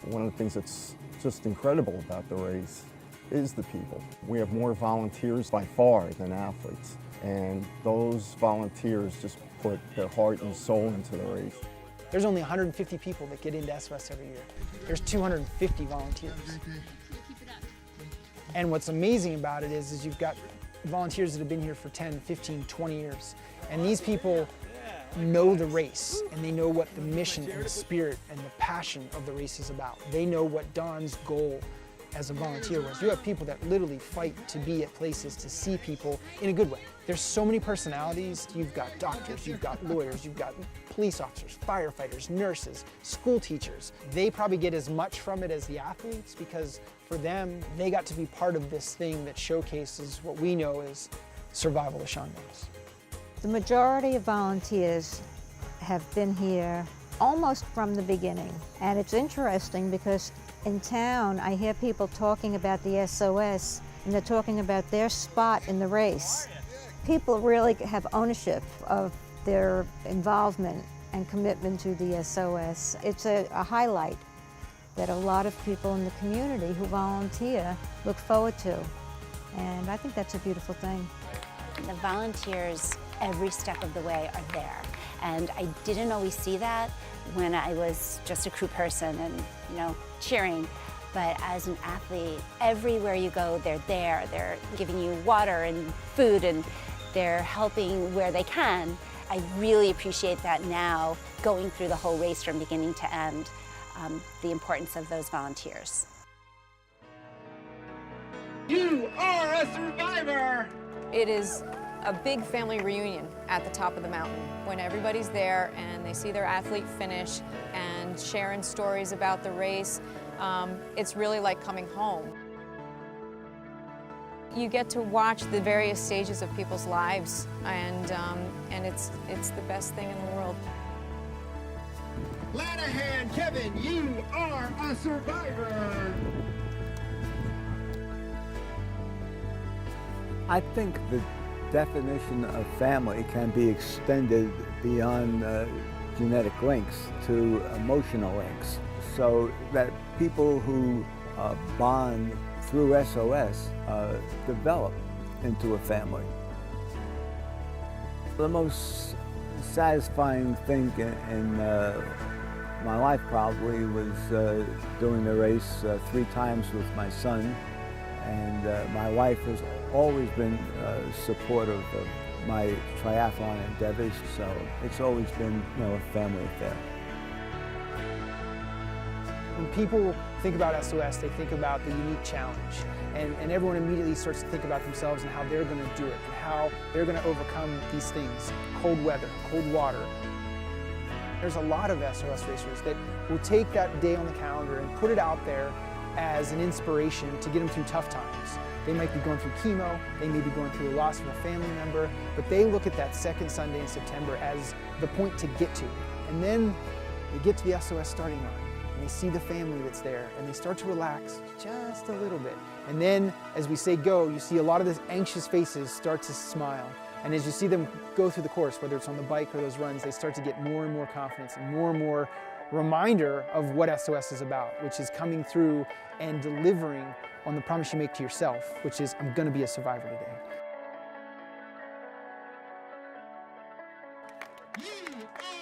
One of the things that's just incredible about the race is the people. We have more volunteers by far than athletes, and those volunteers just put their heart and soul into the race. There's only 150 people that get into SOS every year. There's 250 volunteers. And what's amazing about it is you've got volunteers that have been here for 10, 15, 20 years. And these people know the race, and they know what the mission and the spirit and the passion of the race is about. They know what Don's goal as a volunteer was. You have people that literally fight to be at places to see people in a good way. There's so many personalities. You've got doctors, you've got lawyers, you've got police officers, firefighters, nurses, school teachers. They probably get as much from it as the athletes because for them, they got to be part of this thing that showcases what we know as survival of Shawangunks. The majority of volunteers have been here almost from the beginning. And it's interesting because in town, I hear people talking about the SOS, and they're talking about their spot in the race. People really have ownership of their involvement and commitment to the SOS. It's a highlight that a lot of people in the community who volunteer look forward to. And I think that's a beautiful thing. The volunteers every step of the way are there. And I didn't always see that when I was just a crew person and, cheering. But as an athlete, everywhere you go, they're there. They're giving you water and food, and they're helping where they can. I really appreciate that now, going through the whole race from beginning to end, the importance of those volunteers. You are a survivor! It is a big family reunion at the top of the mountain when everybody's there and they see their athlete finish and sharing stories about the race. It's really like coming home. You get to watch the various stages of people's lives, and it's the best thing in the world. Lanahan, Kevin, you are a survivor! I think the definition of family can be extended beyond genetic links to emotional links, so that people who bond through SOS develop into a family. The most satisfying thing in my life probably was doing the race 3 times with my son, and my wife has always been supportive of my triathlon endeavors, so it's always been, a family affair. When people think about SOS, they think about the unique challenge, and everyone immediately starts to think about themselves and how they're going to do it and how they're going to overcome these things: cold weather, cold water. There's a lot of SOS racers that will take that day on the calendar and put it out there as an inspiration to get them through tough times. They might be going through chemo, they may be going through a loss of a family member, but they look at that second Sunday in September as the point to get to. And then they get to the SOS starting line, and they see the family that's there, and they start to relax just a little bit. And then, as we say go, you see a lot of those anxious faces start to smile. And as you see them go through the course, whether it's on the bike or those runs, they start to get more and more confidence and more reminder of what SOS is about, which is coming through and delivering on the promise you make to yourself, which is, I'm going to be a survivor today. You are